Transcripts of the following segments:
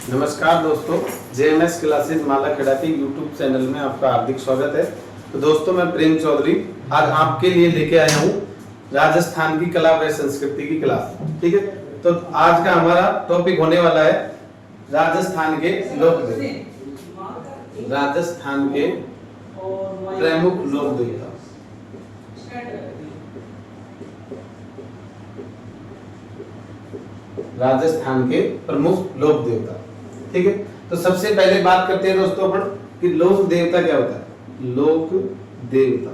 नमस्कार दोस्तों, JMS classes माला खेड़ा के यूट्यूब चैनल में आपका हार्दिक स्वागत है। तो दोस्तों, मैं प्रेम चौधरी आज आपके लिए लेके आया हूँ राजस्थान की कला व संस्कृति की क्लास। ठीक है, तो आज का हमारा टॉपिक होने वाला है राजस्थान के लोक देवता, राजस्थान के प्रमुख लोक देवता। राजस्थान के प्रमुख लोक देवता। ठीक है, तो सबसे पहले बात करते हैं दोस्तों अपन कि लोक देवता क्या होता है। लोक देवता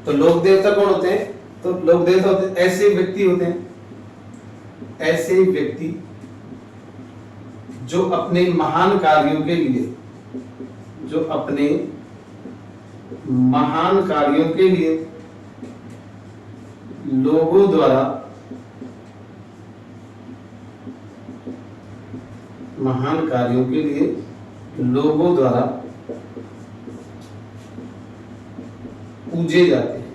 तो लोक देवता कौन होते हैं? तो लोक देवता होते हैं ऐसे व्यक्ति होते हैं, ऐसे व्यक्ति जो अपने महान कार्यों के लिए, जो अपने महान कार्यों के लिए लोगों द्वारा, महान कार्यों के लिए लोगों द्वारा पूजे जाते हैं।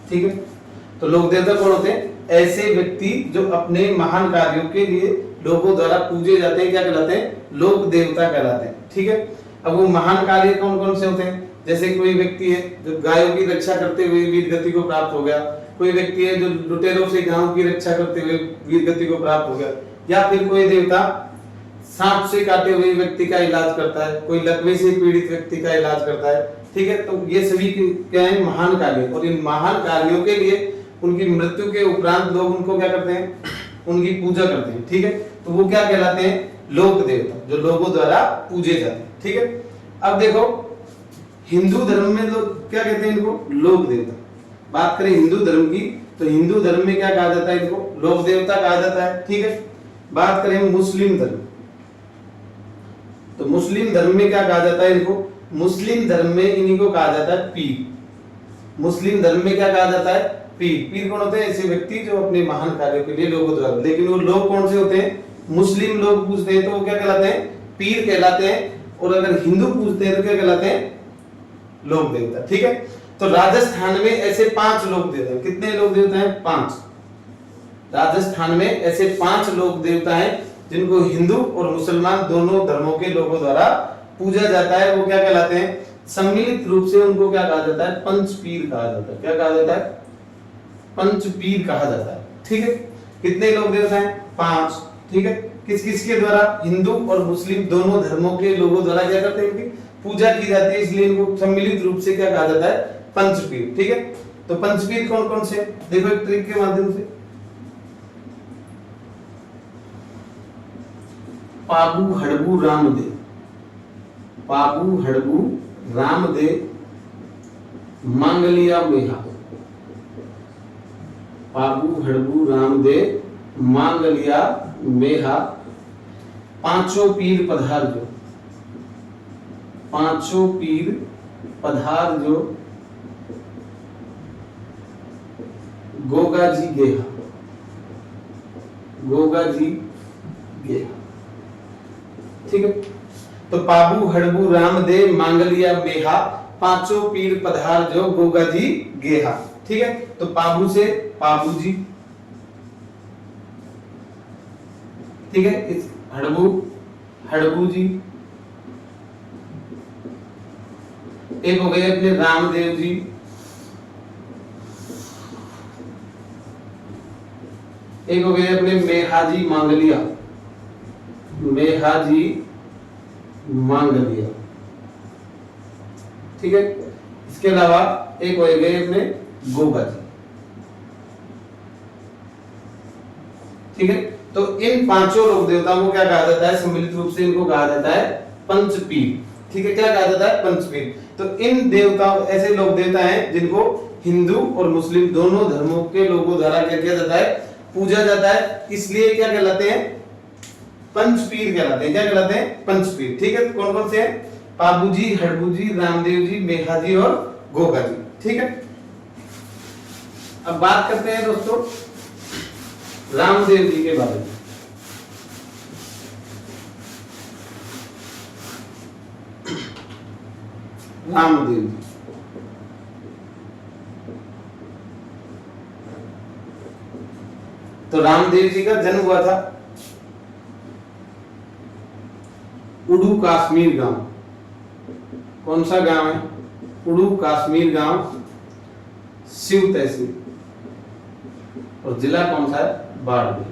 ठीक है, तो लोक देवता कौन होते हैं? ऐसे व्यक्ति जो अपने महान कार्यों के लिए लोगों द्वारा पूजे जाते हैं, क्या कहलाते हैं? लोक देवता कहलाते हैं। ठीक है, अब वो महान कार्य कौन कौन से होते हैं? जैसे कोई व्यक्ति है जो गायों की रक्षा करते हुए वीर गति को प्राप्त हो गया, कोई व्यक्ति है जो लुटेरों से गांव की रक्षा करते हुए वीर गति को प्राप्त हो गया, या फिर कोई देवता सांप से काटे हुए व्यक्ति का इलाज करता है, कोई लकवे से पीड़ित व्यक्ति का इलाज करता है। ठीक है, तो ये सभी क्या है? महान कार्य। और इन महान कार्यों के लिए उनकी मृत्यु के उपरांत लोग उनको क्या करते हैं? उनकी पूजा करते हैं। ठीक है, तो वो क्या कहलाते हैं? लोक देवता, जो लोगों द्वारा पूजे जाते हैं। ठीक है, अब देखो हिंदू धर्म में लोग क्या कहते हैं? इनको लोक देवता। बात करें हिंदू धर्म की, तो हिंदू धर्म में क्या कहा जाता है? इनको लोक देवता कहा जाता है। ठीक है, बात करें मुस्लिम धर्म, तो मुस्लिम धर्म में क्या कहा जाता है? इनको मुस्लिम धर्म में इन्हीं को कहा जाता है पीर। मुस्लिम धर्म में क्या कहा जाता है? पीर। पीर कौन होते हैं? ऐसे व्यक्ति जो अपने महान कार्यों के लिए लोगों द्वारा, लेकिन वो लोग कौन से होते हैं? मुस्लिम लोग पूजते हैं तो वो क्या कहलाते हैं? पीर कहलाते हैं। और अगर हिंदू पूजते हैं तो क्या कहलाते हैं? लोक देवता। ठीक है, तो राजस्थान में ऐसे 5 लोक देवता हैं। कितने लोक देवता हैं? 5। राजस्थान में ऐसे 5 लोक देवता हैं जिनको हिंदू और मुसलमान दोनों धर्मों के लोगों द्वारा पूजा जाता है। वो क्या कहलाते हैं? सम्मिलित रूप से उनको क्या कहा जाता है? पंचपीर कहा जाता है। क्या कहा जाता है? पंचपीर कहा जाता है। ठीक है, कितने लोक देवता हैं? 5। ठीक है, किस किस के द्वारा? हिंदू और मुस्लिम दोनों धर्मों के लोगों द्वारा क्या करते हैं? इनकी पूजा की जाती है, इसलिए इनको सम्मिलित रूप से क्या कहा जाता है? पंचपीर। ठीक है, तो पंचपीर कौन कौन से? देखो एक ट्रिक के माध्यम से। पाबू हड़बू रामदेव, पाबू हड़बू रामदेव, मांगलिया मेहा, पाबू हड़बू रामदेव, मांगलिया मेहा, पांचों पीर पधार जो, पांचों पीर पधार जो, गोगा जी गेहा, गोगा जी गेहा। ठीक है, तो पाबू हड़बू रामदेव, मांगलिया मेहा, पांचों पीर पधार जो, गोगा जी गेहा। ठीक है, तो पाबू से पाबू जी। ठीक है, इस हड़बू हड़बू जी। एक हो गए अपने रामदेव जी, एक हो गए अपने मेहाजी मांगलिया, मेहाजी मांगलिया। ठीक है, इसके अलावा एक हो गए अपने गोगा जी। ठीक है, तो इन 5 लोक देवताओं को क्या कहा जाता है? सम्मिलित रूप से इनको कहा जाता है पंचपीर। ठीक है, क्या कहा जाता है? पंचपीर। तो इन देवताओं, ऐसे लोक देवता हैं जिनको हिंदू और मुस्लिम दोनों धर्मों के लोगों द्वारा क्या किया जाता है? पूजा जाता है, इसलिए क्या कहलाते हैं? पंचपीर कहलाते हैं। क्या कहलाते हैं? पंचपीर। ठीक है, कौन कौन से हैं? पाबू जी, हड़बू जी, रामदेव जी, मेहा जी और गोगा जी। ठीक है, अब बात करते हैं दोस्तों रामदेव जी के बारे में। रामदेव जी, तो रामदेव जी का जन्म हुआ था उड़ू कश्मीर गांव। कौन सा गांव है? उड़ू कश्मीर गांव, शिव तहसील, और जिला कौन सा है? बाड़मेर।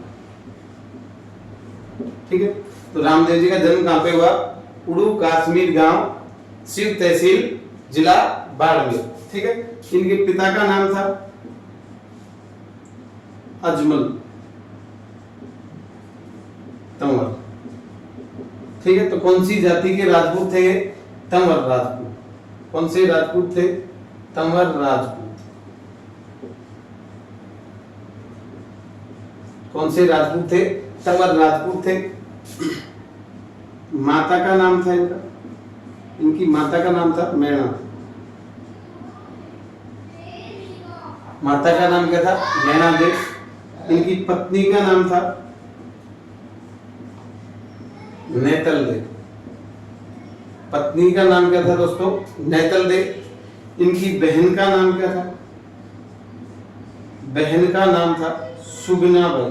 ठीक है, तो रामदेव जी का जन्म कहां पे हुआ? उड़ू कश्मीर गांव, शिव तहसील, जिला बाड़मेर। ठीक है, इनके पिता का नाम था अजमल तंवर। ठीक है, तो कौन सी जाति के राजपूत थे? तंवर राजपूत। कौन से राजपूत थे? तंवर राजपूत। कौन से राजपूत थे? तंवर राजपूत थे। माता का नाम था इनकी माता का नाम था मैणा। माता का नाम क्या था? मैणा देव। इनकी पत्नी का नाम था नेतल देव। पत्नी का नाम क्या था दोस्तों? नेतल देव। इनकी बहन का नाम क्या था? बहन का नाम था सुगना बाई।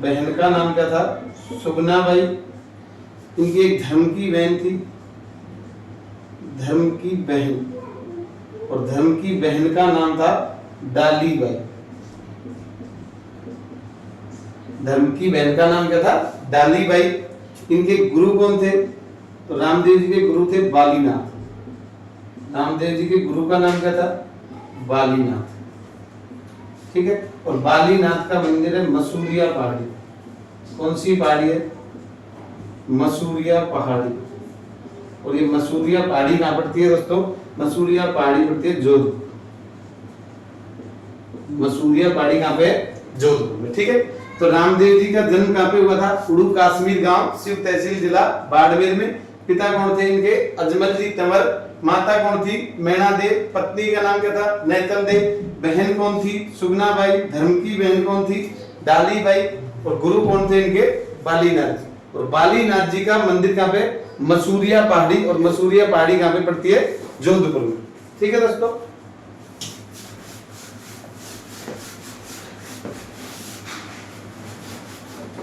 बहन का नाम क्या था? सुगना बाई। इनकी एक धर्म की बहन थी, धर्म की बहन, और धर्म की बहन का नाम था डाली बाई। धर्म की बहन का नाम क्या था? डाली बाई। इनके गुरु कौन थे? तो रामदेव जी के गुरु थे बालीनाथ। रामदेव जी के गुरु का नाम क्या था? बालीनाथ। ठीक है, और बालीनाथ का मंदिर है मसूरिया पहाड़ी। कौन सी पहाड़ी है? मसूरिया पहाड़ी। और ये मसूरिया पहाड़ी कहां पड़ती है दोस्तों? मसूरिया पहाड़ी पड़ती है जोधपुर। मसूरिया पहाड़ी कहां पे है? जोधपुर में। ठीक है, तो रामदेव जी का जन्म कहां पे हुआ था? उड़ू कश्मीर गांव, शिव तहसील, जिला बाड़मेर में। पिता कौन थे इनके? अजमल जी तंवर। माता कौन थी? मैणा देव। पत्नी का नाम क्या था? नेतल देव। बहन कौन थी? सुगना बाई। धर्म की बहन कौन थी? डाली बाई। और गुरु कौन थे इनके? बालीनाथ जी। और बालीनाथ जी का मंदिर कहां पे? मसूरिया पहाड़ी। और मसूरिया पहाड़ी कहां पे पड़ती है? जोधपुर में। ठीक है दोस्तों,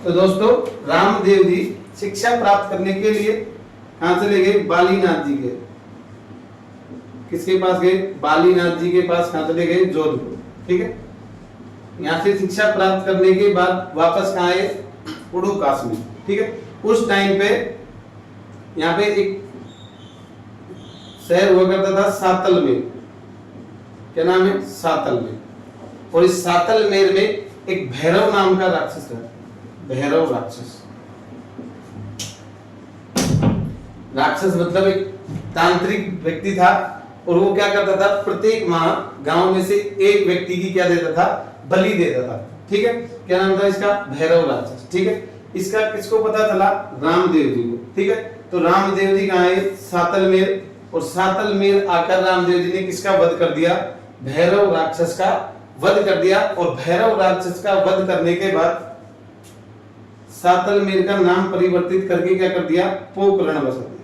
तो दोस्तों रामदेव जी शिक्षा प्राप्त करने के लिए कहां चले गए? बालीनाथ जी के। किसके पास गए? बालीनाथ जी के पास। कहां चले गए? जोधपुर। ठीक है, यहां से शिक्षा प्राप्त करने के बाद वापस कहां आए? उड़ू कश्मीर। ठीक है, उस टाइम पे यहाँ पे एक शहर हुआ करता था सातलमेर। क्या नाम है? सातलमेर। और इस सातलमेर में एक भैरव नाम का राक्षस था। भैरव राक्षस। राक्षस मतलब एक तांत्रिक व्यक्ति था, और वो क्या करता था? प्रत्येक माह गांव में से एक व्यक्ति की क्या देता था? बलि देता था। ठीक है, क्या नाम था इसका? भैरव राक्षस। ठीक है, इसका किसको पता चला? रामदेव जी को। ठीक है, तो रामदेव जी कहाँ आए? सातलमेर। और सातलमेर आकर रामदेव जी ने किसका वध कर दिया? भैरव राक्षस का वध कर दिया। और भैरव राक्षस का वध करने के बाद सातलमेर का नाम परिवर्तित करके क्या कर दिया? पोकरण बसा दिया।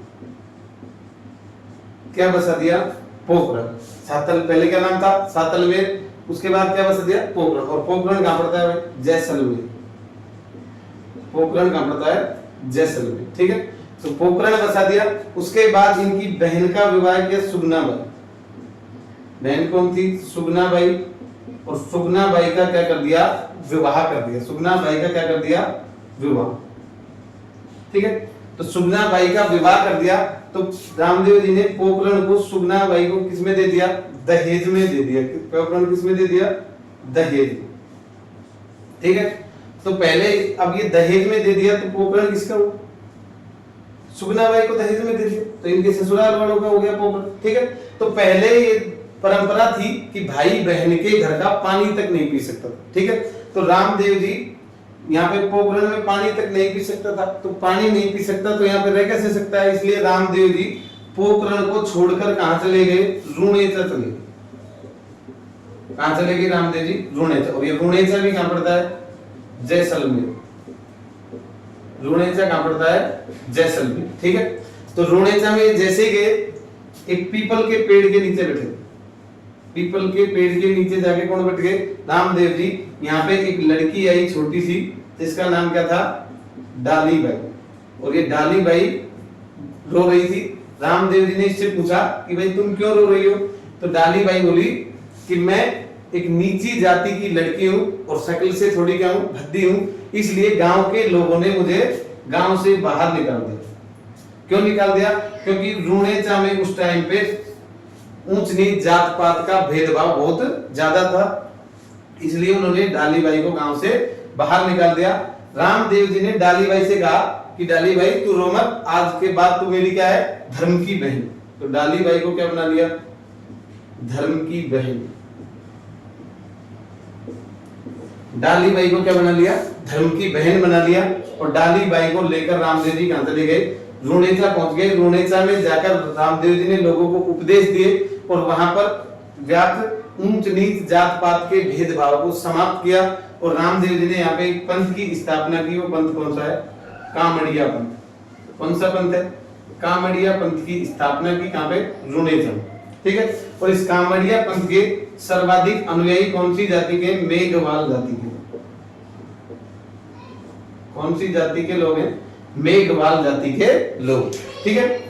क्या बसा दिया? पोकरण। सातल पहले क्या नाम था? सातलमेर। उसके बाद क्या बसा दिया? पोकरण। और पोकरण कहां पड़ता है? जैसलमेर। पोकरण कहां पड़ता है? जैसलमेर। ठीक है, तो पोकरण बसा दिया। उसके बाद इनकी बहन का विवाह किया सुगना बाई। बहन कौन थी? सुगना बाई। और सुगना बाई का क्या कर दिया? विवाह कर दिया। सुगना बाई का क्या कर दिया? विवाह। ठीक है, तो सुगना बाई का विवाह कर दिया। तो रामदेव जी ने पोकरण को सुगना बाई को किसमें दे दिया? दहेज में दे दिया। पोकरण किसमें दे दिया? दहेज। ठीक है, तो पहले अब ये दहेज में दे दिया, तो पोकरण किसका हुआ? सुगना बाई को दहेज में दे दिया, तो इनके ससुराल वालों का हो गया पोकरण। ठीक है, तो पहले ये परंपरा थी कि भाई बहन के घर का पानी तक नहीं पी सकता था। ठीक है, तो रामदेव जी यहाँ पे पोकरण में पानी तक नहीं पी सकता था। तो पानी नहीं पी सकता तो यहाँ पे रह कैसे सकता है? इसलिए रामदेव जी पोकरण को छोड़कर कहां चले गए? रुणेचा चले गए। कहां चले गए रामदेव जी? रुणेचा। और ये रुणेचा भी कहां पड़ता है? जैसलमेर। रुणेचा कहां पड़ता है? जैसलमेर। ठीक है, तो रुणेचा में जैसे गए, एक पीपल के पेड़ के नीचे बैठे। पीपल के पेड़ के नीचे जाके कौन बैठ गए? रामदेव जी। यहाँ पे एक लड़की आई छोटी सी, जिसका नाम क्या था, डाली बाई। और ये डाली बाई रो रही थी। रामदेव जी ने इससे पूछा कि भाई तुम क्यों रो रही हो? तो डाली बाई बोली कि मैं एक नीची जाति की लड़की हूँ और शक्ल से थोड़ी क्या हूँ, भद्दी हूँ, इसलिए गांव के लोगों ने मुझे गांव से बाहर निकाल दिया। क्यों निकाल दिया? क्योंकि रूणेचा में उस टाइम पे ऊंच नीच जात पात का भेदभाव बहुत ज्यादा था, इसलिए उन्होंने डाली बाई को गांव से बाहर निकाल दिया। रामदेव जी ने डाली बाई से कहा कि डाली बाई तू रो मत, आज के बाद तू मेरी क्या है, धर्म की बहन। तो डाली बाई को क्या बना लिया, धर्म की बहन। डाली बाई को क्या बना लिया, धर्म की बहन बना लिया। और डाली बाई को लेकर रामदेव जी कहां चले गए, रूणेचा पहुंच गए। रूणेचा में जाकर रामदेव जी ने लोगों को उपदेश दिए और वहां पर व्याप्त ऊंच नीच जात पात के भेदभाव को समाप्त किया। और रामदेव जी ने यहाँ पे एक पंथ की स्थापना की। वो पंथ कौन सा है, कामड़िया पंथ। कौन सा पंथ है, कामड़िया पंथ की स्थापना की। कहां पे, रूणेचा। ठीक है। और इस कामड़िया पंथ के सर्वाधिक अनुयायी कौन सी जाति के, मेघवाल जाति के। कौन सी जाति के लोग हैं, मेघवाल जाति के लोग। ठीक है।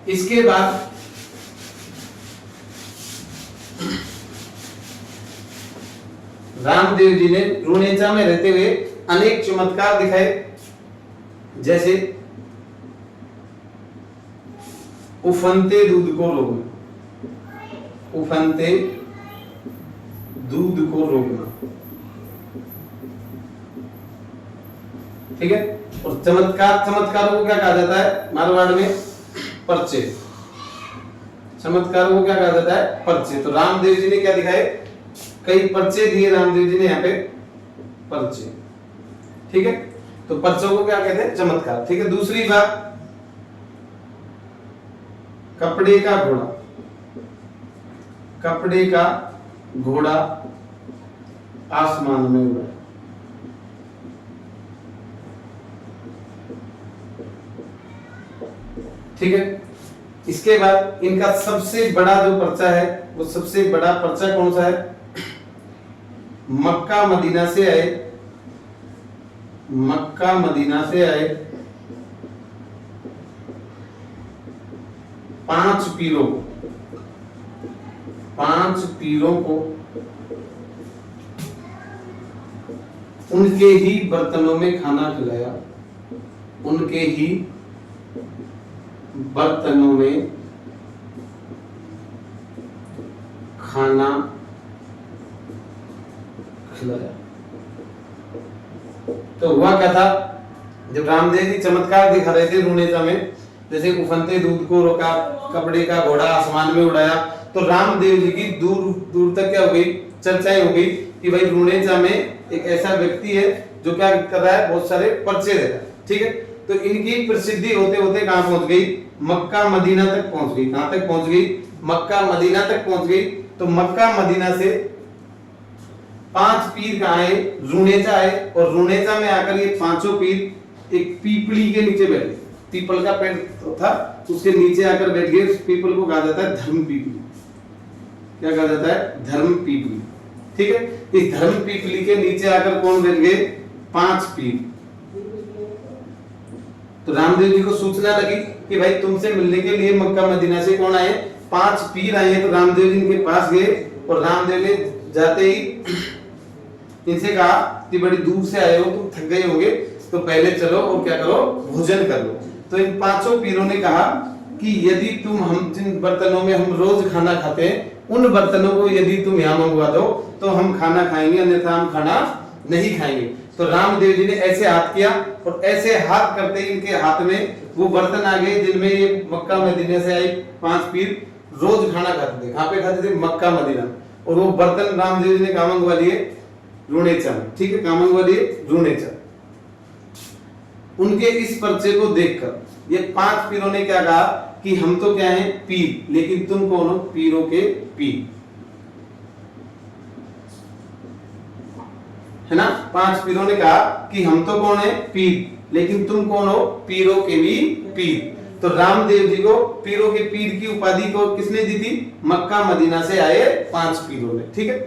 इसके बाद रामदेव जी ने रूणेचा में रहते हुए अनेक चमत्कार दिखाए, जैसे उफनते दूध को रोकना। उफनते दूध को रोकना। ठीक है। और चमत्कारों को क्या कहा जाता है मारवाड़ में, पर्चे। चमत्कारों को क्या कहा जाता है, पर्चे। तो रामदेव जी ने क्या दिखाए, कई पर्चे दिए रामदेव जी ने यहाँ पे, पर्चे। ठीक है। तो पर्चों को क्या कहते हैं, चमत्कार। ठीक है। दूसरी बात, कपड़े का घोड़ा। कपड़े का घोड़ा आसमान में उड़ा। ठीक है। इसके बाद इनका सबसे बड़ा जो पर्चा है, वो सबसे बड़ा पर्चा कौन सा है, मक्का मदीना से आए। मक्का मदीना से आए 5 पीरों को, 5 पीरों को उनके ही बर्तनों में खाना खिलाया। उनके ही बर्तनों में खाना खिलाया। तो हुआ क्या था, जब रामदेव जी चमत्कार दिखा रहे थे रूणेचा में, जैसे उफनते दूध को रोका, कपड़े का घोड़ा आसमान में उड़ाया, तो रामदेव जी की दूर दूर तक क्या हो गई, चर्चाएं हो गई कि भाई रूणेचा में एक ऐसा व्यक्ति है जो क्या कर रहा है, बहुत सारे पर्चे दे रहा है। ठीक है। तो इनकी प्रसिद्धि होते होते कहां पहुंच गई, मक्का मदीना तक पहुंच गई। कहां तक पहुंच गई, मक्का मदीना तक पहुंच गई। तो मक्का मदीना से 5 पीर कहां आए, रूणेचा आए। और रूणेचा में आकर ये 5 पीर एक पीपली के नीचे बैठे। पीपल का पेड़ था, उसके नीचे आकर बैठ गए। उस पीपल को कहा जाता है धर्म पीपली। क्या कहा जाता है, धर्म पीपली। ठीक है। इस धर्म पीपली के नीचे आकर कौन बैठ गए, 5 पीर। तो रामदेव जी को सूचना लगी कि भाई तुमसे मिलने के लिए मक्का मदीना से कौन आए, 5 पीर आए हैं। तो रामदेव जी इनके पास गए और रामदेव ने जाते ही इनसे कहा कि बड़ी दूर से आए हो, तुम थक गए होंगे, तो पहले चलो और क्या करो, भोजन कर लो। तो इन 5 पीरों ने कहा कि यदि तुम, हम जिन बर्तनों में हम रोज खाना खाते हैं, उन बर्तनों को यदि तुम यहाँ मंगवा दो तो हम खाना खाएंगे, अन्यथा हम खाना नहीं खाएंगे। तो रामदेव जी ने ऐसे हाथ किया और ऐसे हाथ करते ही इनके हाथ में वो बर्तन आ गए जिनमें ये मक्का मदीना से आए 5 पीर रोज खाना खाते थे। कहां पे खाते थे, मक्का मदीना। और वो बर्तन रामदेव जी ने कहां मंगवा लिए, रूणेचा में। ठीक है। कहां मंगवा लिए, रूणेचा। उनके इस पर्चे को देखकर ये 5 पीरों ने क्या कहा कि हम तो क्या हैं, पीर, लेकिन तुम कौन हो, पीरों के पीर, है ना। 5 पीरों ने कहा कि हम तो कौन है, पीर, लेकिन तुम कौन हो, पीरों के भी पीर। तो रामदेव जी को पीरों के पीर की उपाधि को किसने दी थी, मक्का मदीना से आए 5 पीरों ने। ठीक है।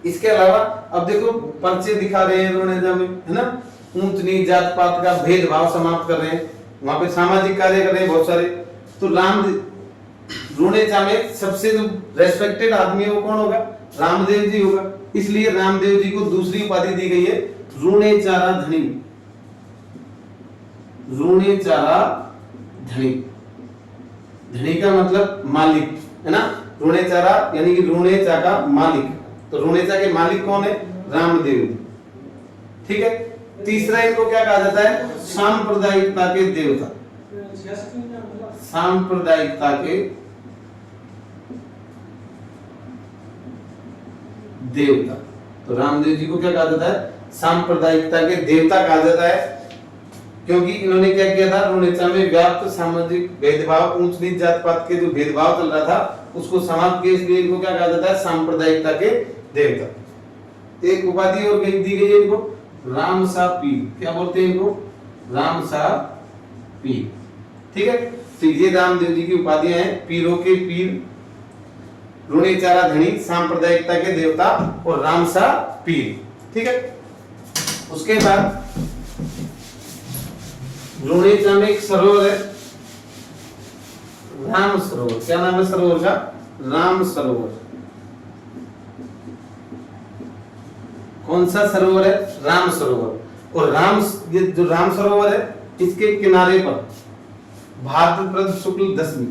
इसके अलावा अब देखो पर्चे दिखा रहे हैं रोनेजा में, है ना, ऊंच नीच जात पात का भेदभाव समाप्त कर रहे हैं, वहां पे सामाजिक कार्य कर रहे हैं बहुत सारे। तो रोनेचा में सबसे जो रेस्पेक्टेड आदमी है वो कौन होगा? रामदेव जी होगा। इसलिए रामदेव जी को दूसरी उपाधि दी गई है ऋणेचारा धनी। ऋणेचारा धनी, धनी का मतलब मालिक, है ना, ऋणेचारा यानी कि ऋणेचा का मालिक। तो ऋणेचा के मालिक कौन है? रामदेव जी। ठीक है। तीसरा इनको क्या कहा जाता है? सांप्रदायिकता के देवता। सांप्रदायिकता के देवता। तो रामदेव जी को क्या कहा जाता है? सांप्रदायिकता के देवता कहा जाता है, क्योंकि इन्होंने क्या किया था? ऋणेचा में व्याप्त सामाजिक भेदभाव, ऊंच नीच जात पात के जो भेदभाव चल रहा था उसको समाप्त किया, इसलिए इनको क्या कहा जाता है? सांप्रदायिकता के देवता। एक उपाधि और दी गई है इनको, रामसा पीर। क्या बोलते हैं इनको? रामसा पीर। ठीक है। तो ये रामदेव जी की उपाधियां हैं, पीरों के पीर, ऋणेचारा धनी, सांप्रदायिकता के देवता और रामसा पीर। ठीक है। उसके बाद ऋणेचा में एक सरोवर है, राम सरोवर। क्या नाम है सरोवर का? राम सरोवर। कौन सा सरोवर है? राम सरोवर। और ये जो राम सरोवर है इसके किनारे पर भाद्रपद शुक्ल दशमी,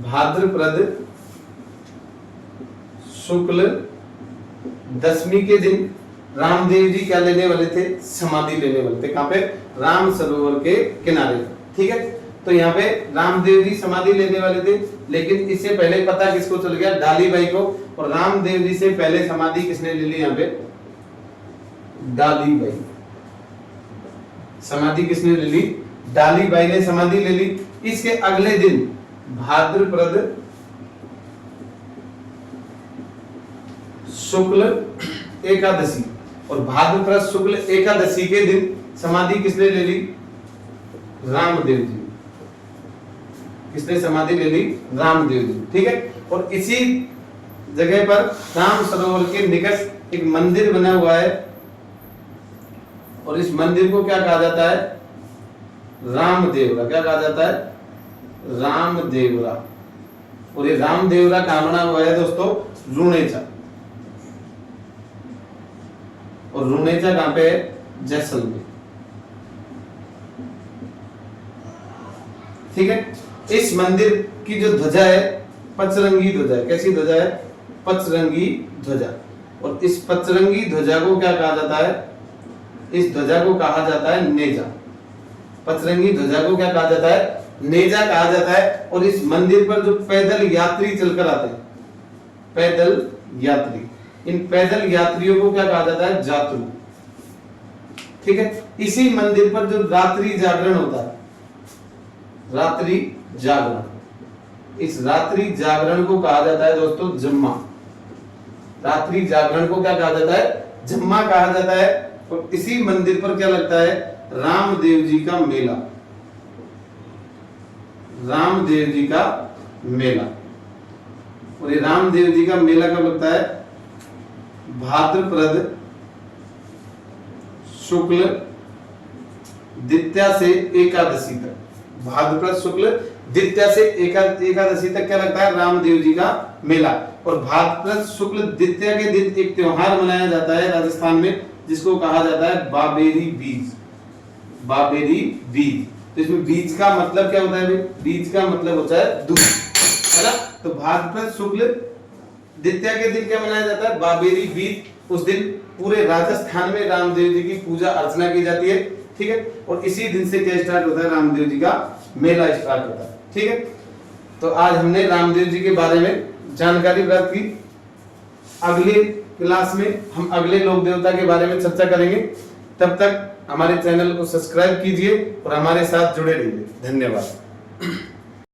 भाद्रपद शुक्ल दशमी के दिन रामदेव जी क्या लेने वाले थे? समाधि लेने वाले थे। कहां पे? राम सरोवर के किनारे। ठीक है। तो यहाँ पे रामदेव जी समाधि लेने वाले थे, लेकिन इससे पहले पता किसको चल गया? डाली बाई को। और रामदेव जी से पहले समाधि किसने ले ली? यहाँ पे डाली बाई। समाधि किसने ले ली? डाली बाई ने समाधि ले ली। इसके अगले दिन भाद्रपद शुक्ल एकादशी, और भाद्रपद शुक्ल एकादशी के दिन समाधि किसने ले ली? रामदेव जी। किसने समाधि ले ली? रामदेव जी। ठीक है। और इसी जगह पर राम सरोवर के निकट एक मंदिर बना हुआ है, और इस मंदिर को क्या कहा जाता है? रामदेवरा। क्या कहा जाता है? रामदेवरा। और ये रामदेवरा कहां बना हुआ है दोस्तों? ऋणेचा। और ऋणेचा कहां पे है? जैसलमेर। ठीक है। इस मंदिर की जो ध्वजा है पचरंगी ध्वजा है। कैसी ध्वजा है? पचरंगी ध्वजा। और इस पचरंगी ध्वजा को क्या कहा जाता है? इस ध्वजा को कहा जाता है नेजा। पचरंगी ध्वजा को क्या कहा जाता है? नेजा कहा जाता है। और इस मंदिर पर जो पैदल यात्री चलकर आते हैं, पैदल यात्री, इन पैदल यात्रियों को क्या कहा जाता है? जातरू। ठीक है। इसी मंदिर पर जो रात्रि जागरण होता है, रात्रि जागरण, इस रात्रि जागरण को कहा जाता है दोस्तों जम्मा। रात्रि जागरण को क्या कहा जाता है? जम्मा कहा जाता है। और इसी मंदिर पर क्या लगता है? रामदेव जी का मेला। रामदेव जी का मेला। और ये रामदेव जी का मेला कब लगता है? भाद्रपद शुक्ल द्वितीया से एकादशी तक। भाद्रपद शुक्ल द्वितीया से एकादशी तक क्या लगता है? रामदेव जी का मेला। और भाद्रपद शुक्ल द्वितीया के दिन एक त्योहार मनाया जाता है राजस्थान में, जिसको कहा जाता है बाबेरी बीज। बाबेरी बीज। तो इसमें बीज का मतलब क्या होता है? बीज का मतलब होता है दूध, है ना। तो भाद्रपद शुक्ल द्वितीया के दिन क्या मनाया जाता है? बाबेरी बीज। उस दिन पूरे राजस्थान में रामदेव जी की पूजा अर्चना की जाती है। ठीक है। और इसी दिन से क्या स्टार्ट होता है? रामदेव जी का मेला स्टार्ट होता है। ठीक है। तो आज हमने रामदेव जी के बारे में जानकारी प्राप्त की। अगले क्लास में हम अगले लोक देवता के बारे में चर्चा करेंगे। तब तक हमारे चैनल को सब्सक्राइब कीजिए और हमारे साथ जुड़े रहिए। धन्यवाद।